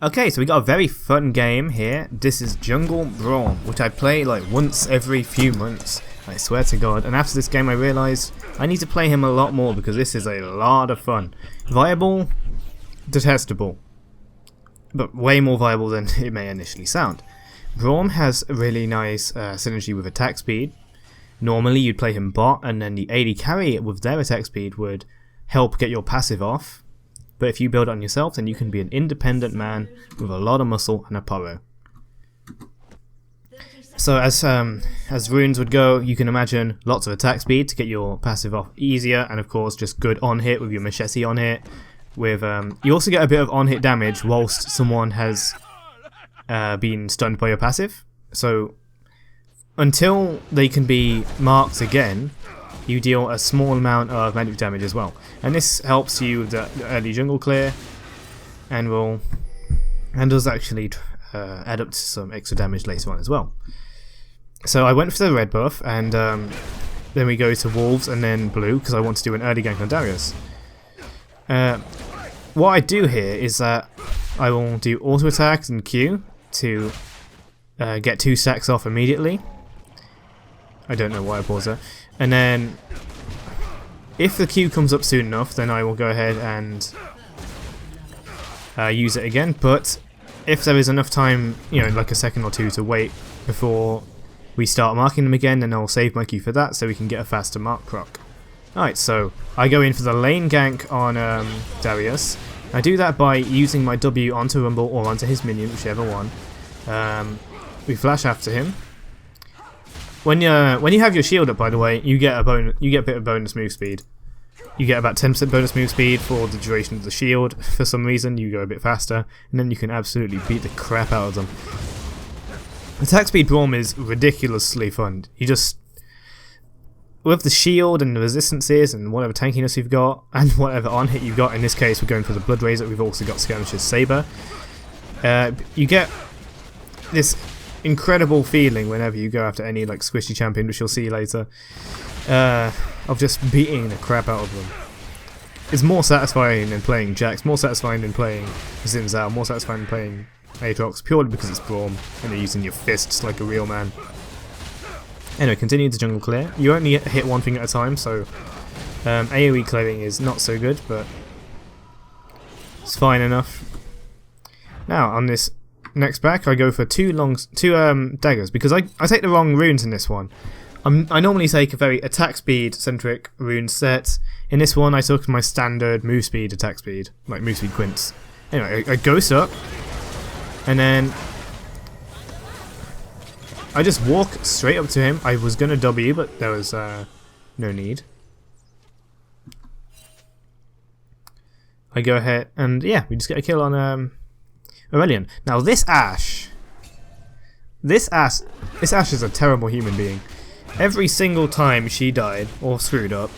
Okay, so we got a very fun game here. This is Jungle Braum, which I play like once every few months. I swear to God. And after this game I realised I need to play him a lot more because this is a lot of fun. Viable, detestable, but way more viable than it may initially sound. Braum has a really nice synergy with attack speed. Normally you'd play him bot and then the AD carry with their attack speed would help get your passive off. But if you build it on yourself, then you can be an independent man with a lot of muscle and a poro. So as runes would go, you can imagine lots of attack speed to get your passive off easier, and of course just good on hit with your machete on hit. With you also get a bit of on hit damage whilst someone has been stunned by your passive. So until they can be marked again, you deal a small amount of magic damage as well, and this helps you with the early jungle clear, and does actually add up to some extra damage later on as well. So I went for the red buff, and then we go to wolves and then blue because I want to do an early gank on Darius. What I do here is that I will do auto attacks and Q to get 2 stacks off immediately. I don't know why I paused there. And then, if the Q comes up soon enough, then I will go ahead and use it again. But if there is enough time, you know, like a second or two to wait before we start marking them again, then I'll save my Q for that so we can get a faster mark proc. Alright, so I go in for the lane gank on Darius. I do that by using my W onto Rumble or onto his minion, whichever one. We flash after him. When you have your shield up, by the way, you get a bit of bonus move speed. You get about 10% bonus move speed for the duration of the shield. For some reason, you go a bit faster, and then you can absolutely beat the crap out of them. Attack speed Braum is ridiculously fun. You just, with the shield and the resistances and whatever tankiness you've got, and whatever on hit you've got. In this case, we're going for the Blood Razor. We've also got Skirmisher's Saber. You get this incredible feeling whenever you go after any like squishy champion, which you'll see later, of just beating the crap out of them. It's more satisfying than playing Jax, more satisfying than playing Xin Zhao, more satisfying than playing Aatrox, purely because it's Braum and you're using your fists like a real man. Anyway, continue to jungle clear. You only hit one thing at a time, so AoE clearing is not so good, but it's fine enough. Now on this next back, I go for two daggers because I take the wrong runes in this one. I normally take a very attack speed centric rune set. In this one, I took my standard move speed attack speed, like move speed quints. Anyway, I ghost up, and then I just walk straight up to him. I was gonna W, but there was no need. I go ahead and yeah, we just get a kill on Aurelion. Now this Ashe is a terrible human being. Every single time she died or screwed up,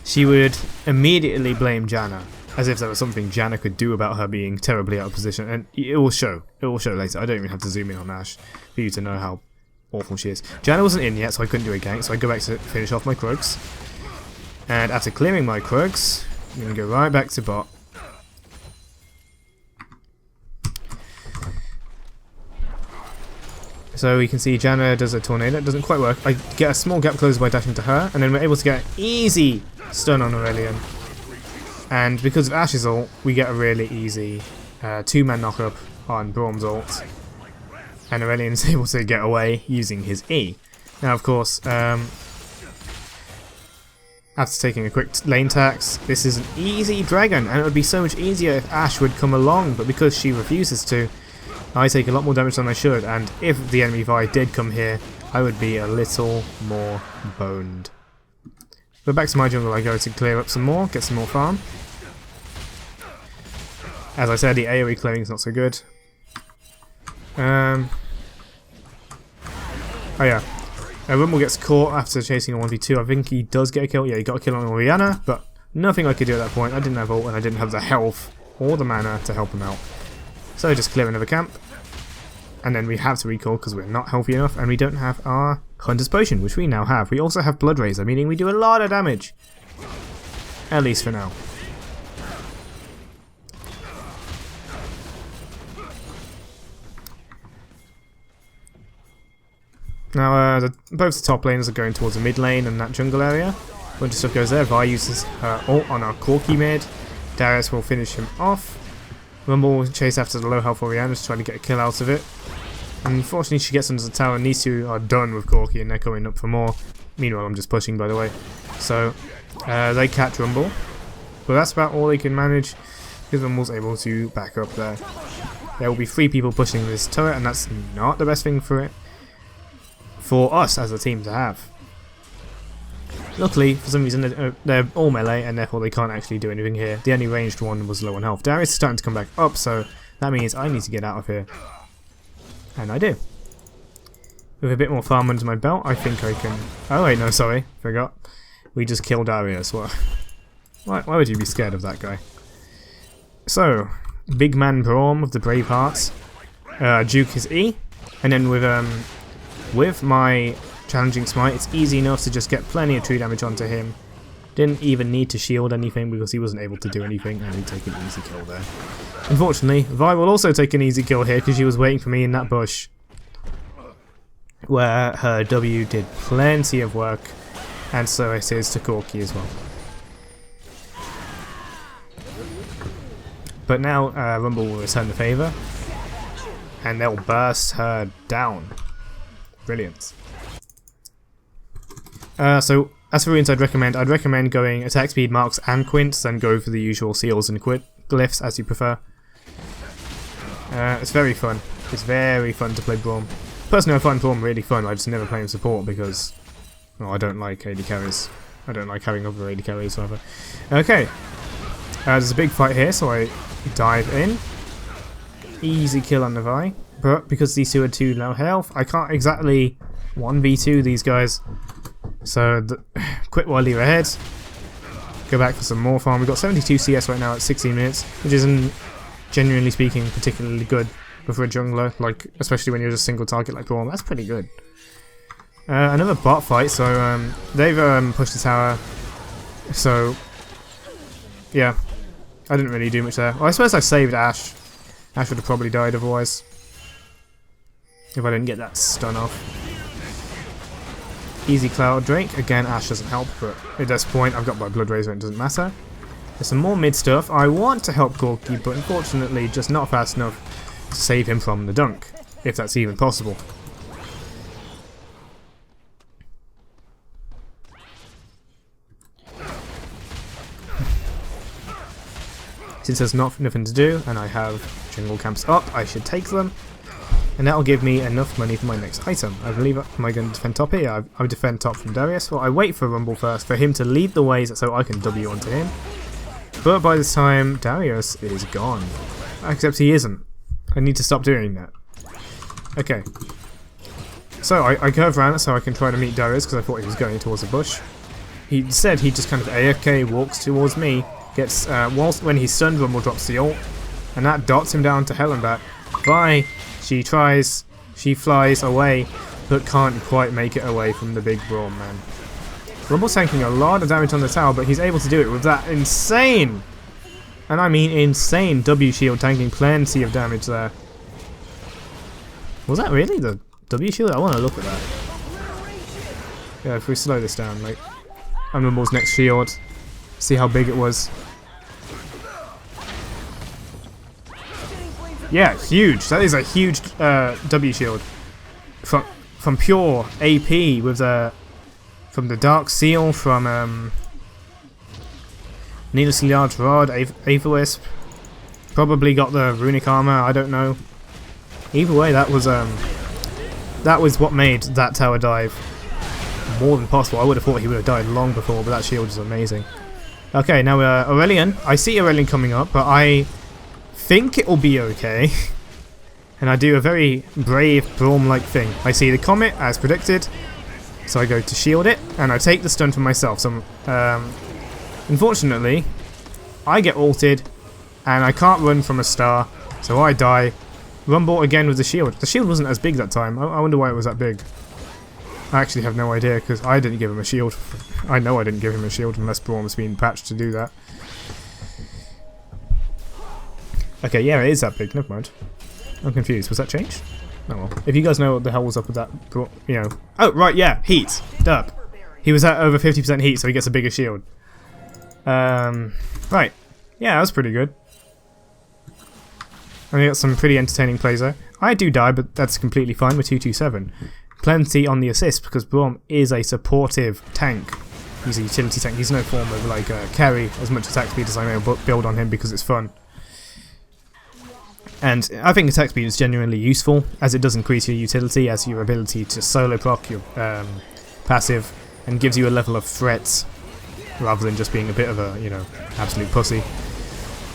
she would immediately blame Janna, as if there was something Janna could do about her being terribly out of position, and it will show. It will show later. I don't even have to zoom in on Ashe for you to know how awful she is. Janna wasn't in yet, so I couldn't do a gank, so I go back to finish off my Krugs. And after clearing my Krugs, I'm going to go right back to bot. So we can see Janna does a tornado. It doesn't quite work. I get a small gap closer by dashing to her, and then we're able to get an easy stun on Aurelion. And because of Ashe's ult, we get a really easy 2-man knockup on Braum's ult. And Aurelion is able to get away using his E. Now of course, after taking a quick lane tax, this is an easy dragon, and it would be so much easier if Ashe would come along, but because she refuses to, I take a lot more damage than I should, and if the enemy Vi did come here, I would be a little more boned. But back to my jungle, I go to clear up some more, get some more farm. As I said, the AoE clearing is not so good. Oh yeah, Rumble gets caught after chasing a 1v2. I think he does get a kill. Yeah, he got a kill on Orianna, but nothing I could do at that point. I didn't have ult, and I didn't have the health or the mana to help him out. So I just clear another camp, and then we have to recall because we're not healthy enough, and we don't have our Hunter's Potion, which we now have. We also have Blood Razor, meaning we do a lot of damage. At least for now. Now, both the top laners are going towards the mid lane and that jungle area. A bunch of stuff goes there. Vi uses her ult on our Corki mid. Darius will finish him off. Rumble will chase after the low health Orianna to try to get a kill out of it. Unfortunately, she gets under the tower, and these two are done with Corki, and they're coming up for more. Meanwhile, I'm just pushing, by the way. So, they catch Rumble. But that's about all they can manage, because Rumble's able to back up there. There will be 3 people pushing this turret, and that's not the best thing for it. For us as a team to have. Luckily, for some reason, they're all melee, and therefore they can't actually do anything here. The only ranged one was low on health. Darius is starting to come back up, so that means I need to get out of here. And I do. With a bit more farm under my belt, I think I can... Oh wait, no, sorry. Forgot. We just killed Darius. What? Why would you be scared of that guy? So, big man Braum of the Brave Hearts. Duke his E. And then with my challenging smite, it's easy enough to just get plenty of true damage onto him. Didn't even need to shield anything because he wasn't able to do anything, and he'd take an easy kill there. Unfortunately, Vi will also take an easy kill here because she was waiting for me in that bush, where her W did plenty of work, and so it is to Corki as well. But now Rumble will return the favour, and they'll burst her down. Brilliant. So, as for runes I'd recommend going attack speed, marks and quints, then go for the usual seals and glyphs as you prefer. It's very fun. It's very fun to play Braum. Personally, I find Braum really fun. I just never play him support because, well, I don't like AD carries. I don't like having other AD carries, whatever. Okay. There's a big fight here, so I dive in. Easy kill on the Vi. But because these two are too low health, I can't exactly 1v2 these guys. So, quick while I leave ahead. Go back for some more farm. We've got 72 CS right now at 16 minutes, which isn't, genuinely speaking, particularly good. But for a jungler, like, especially when you're just single target like Braum, that's pretty good. Another bot fight, so they've pushed the tower. So, yeah, I didn't really do much there. Well, I suppose I saved Ashe. Ashe would have probably died otherwise, if I didn't get that stun off. Easy Cloud Drake. Again, Ashe doesn't help, but at this point I've got my Blood Razor and it doesn't matter. There's some more mid stuff. I want to help Corki, but unfortunately just not fast enough to save him from the dunk, if that's even possible. Since there's nothing to do, and I have jungle camps up, I should take them. And that'll give me enough money for my next item. I believe, am I going to defend top here? I would defend top from Darius. Well, I wait for Rumble first, for him to lead the way so I can W onto him. But by this time, Darius is gone. Except he isn't. I need to stop doing that. Okay. So, I curve around so I can try to meet Darius, because I thought he was going towards the bush. He said he just kind of AFK walks towards me, gets, when he's stunned, Rumble drops the ult, and that dots him down to hell and back. Bye! She tries, she flies away, but can't quite make it away from the big Braum man. Rumble's tanking a lot of damage on the tower, but he's able to do it with that insane, and I mean insane, W shield, tanking plenty of damage there. Was that really the W shield? I want to look at that. Yeah, if we slow this down, like, and Rumble's next shield, see how big it was. Yeah, huge. That is a huge W shield from pure AP with from the Dark Seal, from Needlessly Large Rod, Aetherwisp. Probably got the runic armor. I don't know. Either way, that was what made that tower dive more than possible. I would have thought he would have died long before, but that shield is amazing. Okay, now Aurelion. I see Aurelion coming up, but I think it will be okay. And I do a very brave Braum-like thing. I see the comet as predicted, so I go to shield it, and I take the stun for myself. So, unfortunately, I get ulted, and I can't run from a star, so I die. Rumble again with the shield. The shield wasn't as big that time. I wonder why it was that big. I actually have no idea, because I didn't give him a shield. I know I didn't give him a shield unless Braum has been patched to do that. Okay, yeah, it is that big. Never mind. I'm confused. Was that changed? Oh well. If you guys know what the hell was up with that, you know. Oh, right, yeah, heat. Duh. He was at over 50% heat, so he gets a bigger shield. Right. Yeah, that was pretty good. And we got some pretty entertaining plays there. I do die, but that's completely fine with 227. Plenty on the assist, because Braum is a supportive tank. He's a utility tank. He's no form of like carry as much attack speed as I may build on him because it's fun. And I think attack speed is genuinely useful, as it does increase your utility, as your ability to solo proc your passive, and gives you a level of threat rather than just being a bit of a, you know, absolute pussy.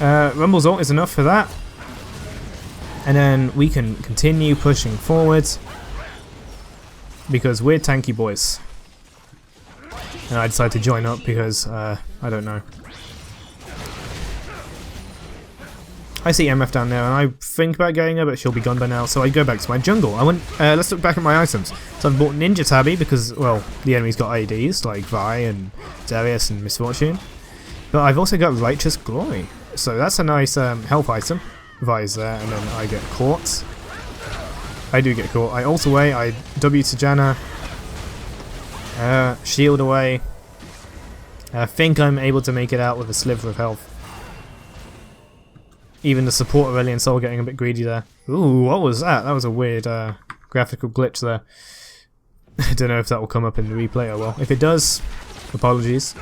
Rumble's ult is enough for that. And then we can continue pushing forwards because we're tanky boys. And I decided to join up because, I don't know. I see MF down there and I think about going there, but she'll be gone by now, so I go back to my jungle. Let's look back at my items. So I've bought Ninja Tabby because, well, the enemy's got ADs like Vi and Darius and Misfortune. But I've also got Righteous Glory. So that's a nice health item. Vi's there, and then I get caught. I do get caught. I ult away, I W to Janna. Shield away. I think I'm able to make it out with a sliver of health. Even the support Aurelion Soul getting a bit greedy there. Ooh, what was that? That was a weird graphical glitch there. I don't know if that will come up in the replay or well. If it does, apologies.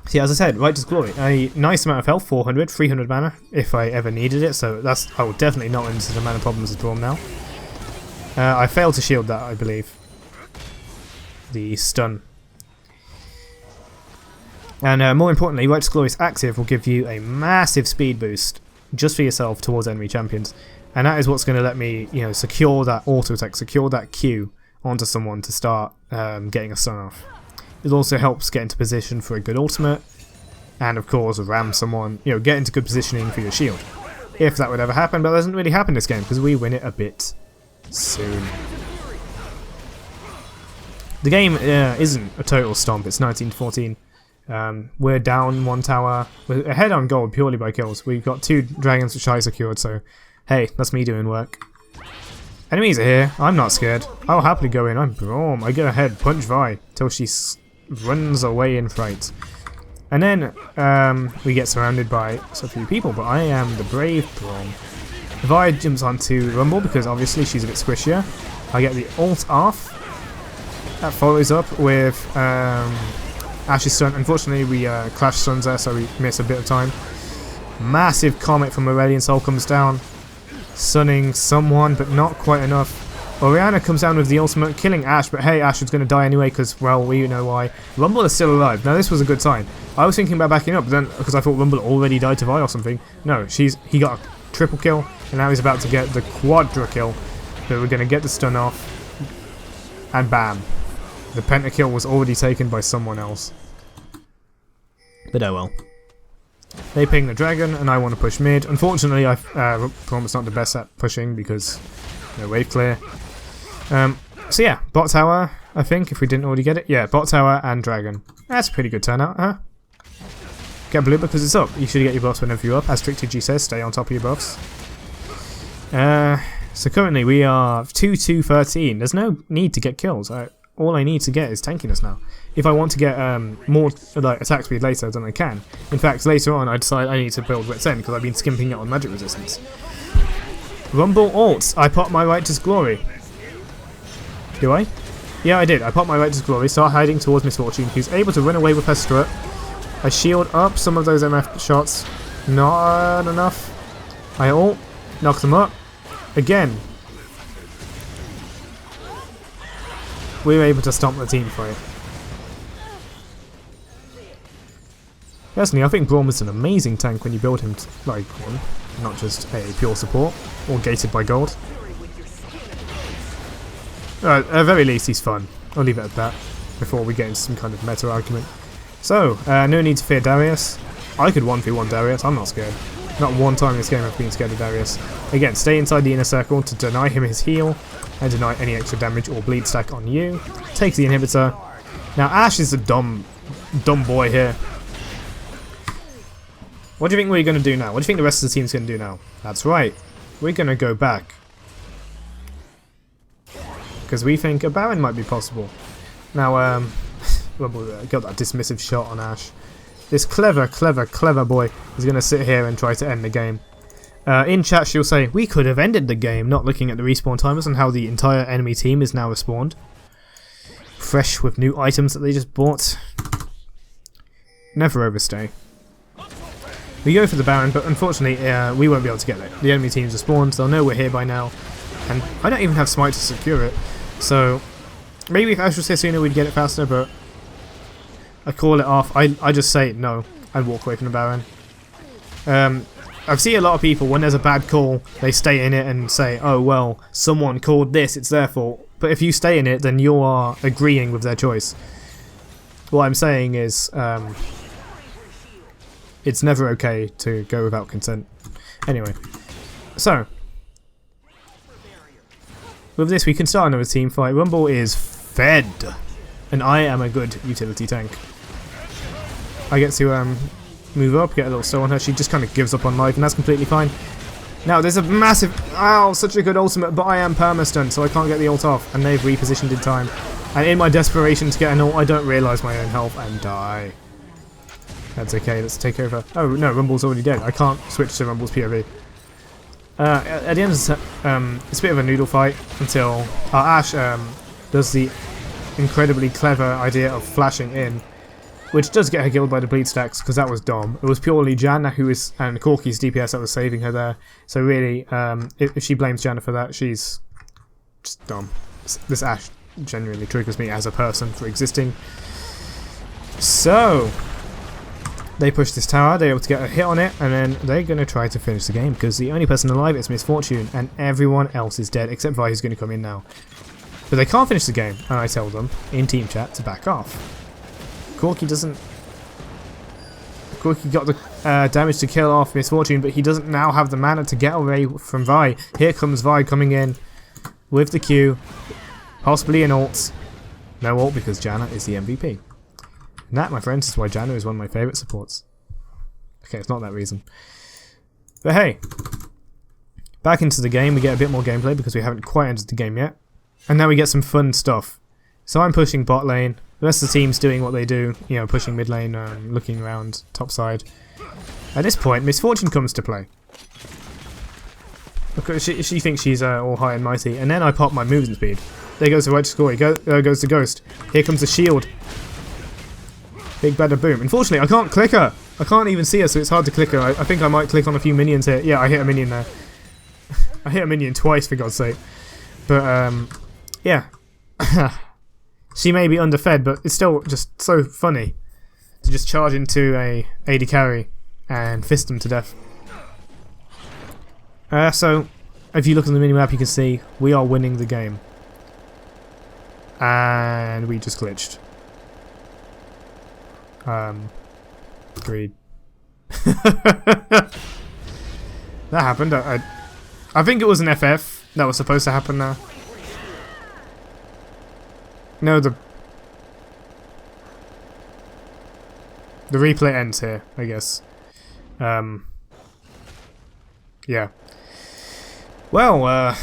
See, as I said, Righteous Glory, a nice amount of health, 400, 300 mana, if I ever needed it, so I will definitely not into the mana problems as Braum now. I failed to shield that, I believe. The stun. And more importantly, Righteous Glory's active will give you a massive speed boost, just for yourself, towards enemy champions. And that is what's going to let me, you know, secure that auto attack, secure that Q onto someone to start getting a stun off. It also helps get into position for a good ultimate, and of course ram someone, you know, get into good positioning for your shield. If that would ever happen, but that doesn't really happen this game because we win it a bit soon. The game isn't a total stomp, it's 19-14. We're down one tower, we're ahead on gold purely by kills. We've got 2 dragons which I secured, so hey, that's me doing work. Enemies are here, I'm not scared. I'll happily go in, I'm Braum. I go ahead, punch Vi till she runs away in fright. And then we get surrounded by so few people, but I am the brave Braum. Vi jumps onto Rumble because obviously she's a bit squishier. I get the ult off. That follows up with Ash's stun. Unfortunately we clash stuns there, so we miss a bit of time. Massive comet from Aurelion Soul comes down, stunning someone, but not quite enough. Orianna comes down with the ultimate, killing Ashe, but hey, Ashe is going to die anyway because, well, we know why. Rumble is still alive. Now, this was a good sign. I was thinking about backing up, but then, because I thought Rumble already died to Vi or something. No, he got a triple kill, and now he's about to get the quadra kill. But we're going to get the stun off, and bam. The pentakill was already taken by someone else. But oh well. They ping the dragon, and I want to push mid. Unfortunately, Braum's not the best at pushing because no wave clear. So yeah, bot tower, I think, if we didn't already get it. Yeah, bot tower and dragon. That's a pretty good turnout, huh? Get blue because it's up. You should get your buffs whenever you're up. As TrickTG says, stay on top of your buffs. So currently we are 2-2-13. There's no need to get kills. All I need to get is tankiness now. If I want to get more like attack speed later, then I can. In fact, later on I decide I need to build Wit's End because I've been skimping it on magic resistance. Rumble ult. I pop my Righteous Glory. Do I? Yeah, I did. I pop my Righteous Glory, start hiding towards Misfortune, who's able to run away with her strut. I shield up some of those MF shots. Not enough. I ult. Knock them up. Again. We were able to stomp the team fight. Personally, I think Braum is an amazing tank when you build him like one, not just a pure support, or gated by gold. At the very least, he's fun. I'll leave it at that, before we get into some kind of meta argument. So, no need to fear Darius. I could 1v1 Darius, I'm not scared. Not one time in this game I've been scared of Darius. Again, stay inside the inner circle to deny him his heal, and deny any extra damage or bleed stack on you. Takes the inhibitor. Now Ashe is a dumb boy here. What do you think we're going to do now? What do you think the rest of the team's going to do now? That's right. we're gonna go back. Because we think a Baron might be possible. Now, Rumble got that dismissive shot on Ashe. This clever boy is gonna sit here and try to end the game. In chat she'll say, we could have ended the game, not looking at the respawn timers and how the entire enemy team is now respawned. Fresh with new items that they just bought. Never overstay. We go for the Baron, but unfortunately we won't be able to get it. The enemy teams are spawned, they'll know we're here by now. And I don't even have Smite to secure it. So maybe if Ashe was here sooner we'd get it faster, but I call it off. I just say no and walk away from the Baron. I've seen a lot of people, when there's a bad call, they stay in it and say, oh well, someone called this, it's their fault. But if you stay in it, then you are agreeing with their choice. What I'm saying is, it's never okay to go without consent. Anyway, so with this we can start another team fight. Rumble is fed, and I am a good utility tank. I get to move up, get a little slow on her. She just kind of gives up on life, and that's completely fine. Now there's a massive, ow, such a good ultimate, but I am perma-stunned, so I can't get the ult off, and they've repositioned in time. And in my desperation to get an ult, I don't realise my own health and die. That's okay, let's take over. Oh no, Rumble's already dead. I can't switch to Rumble's POV. At the end of the it's a bit of a noodle fight until Ashe does the incredibly clever idea of flashing in, which does get her killed by the bleed stacks, because that was dumb. It was purely Janna and Corki's DPS that was saving her there. So really, if she blames Janna for that, she's just dumb. This Ashe genuinely triggers me as a person for existing. So they push this tower, they're able to get a hit on it, and then they're going to try to finish the game, because the only person alive is Misfortune, and everyone else is dead, except Vi, who's going to come in now. But they can't finish the game, and I tell them, in team chat, to back off. Corki got the damage to kill off Misfortune, but he doesn't now have the mana to get away from Vi. Here comes Vi coming in with the Q, possibly an ult. No ult because Janna is the MVP. And that, my friends, is why Janna is one of my favourite supports. Okay, it's not that reason. But hey, back into the game, we get a bit more gameplay because we haven't quite entered the game yet. And now we get some fun stuff. So I'm pushing bot lane. The rest of the team's doing what they do, you know, pushing mid lane, looking around top side. At this point, Misfortune comes to play. Because she thinks she's all high and mighty, and then I pop my movement speed. There goes the right score, goes the Ghost. Here comes the shield. Big bada boom. Unfortunately, I can't click her. I can't even see her, so it's hard to click her. I think I might click on a few minions here. Yeah, I hit a minion there. I hit a minion twice, for God's sake. But, yeah. She may be underfed, but it's still just so funny to just charge into a AD carry and fist them to death. So, if you look at the minimap, you can see we are winning the game. And we just glitched. Agreed. That happened. I think it was an FF that was supposed to happen now. No, the replay ends here, I guess. Yeah. Well,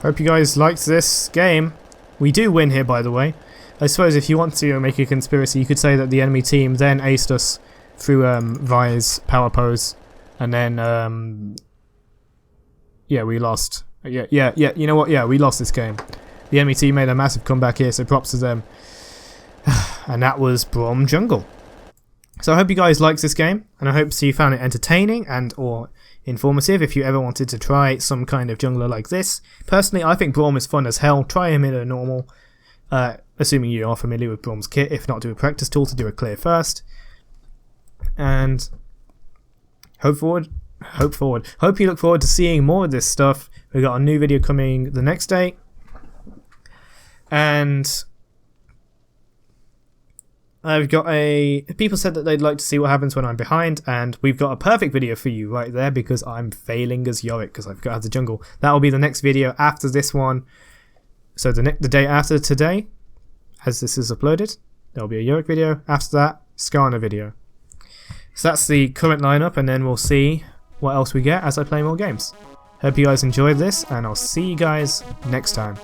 hope you guys liked this game. We do win here, by the way. I suppose if you want to make a conspiracy, you could say that the enemy team then aced us through Vi's power pose, and then yeah, we lost. Yeah. You know what? Yeah, we lost this game. The enemy team made a massive comeback here, so props to them. And that was Braum Jungle. So I hope you guys liked this game, and I hope you found it entertaining and or informative if you ever wanted to try some kind of jungler like this. Personally, I think Braum is fun as hell. Try him in a normal, assuming you are familiar with Braum's kit. If not, do a practice tool to do a clear first. And hope you look forward to seeing more of this stuff. We've got a new video coming the next day. And I've got people said that they'd like to see what happens when I'm behind, and we've got a perfect video for you right there because I'm failing as Yorick because I've got out of the jungle. That will be the next video after this one. So the day after today, as this is uploaded, there'll be a Yorick video. After that, Skarner video. So that's the current lineup, and then we'll see what else we get as I play more games. Hope you guys enjoyed this, and I'll see you guys next time.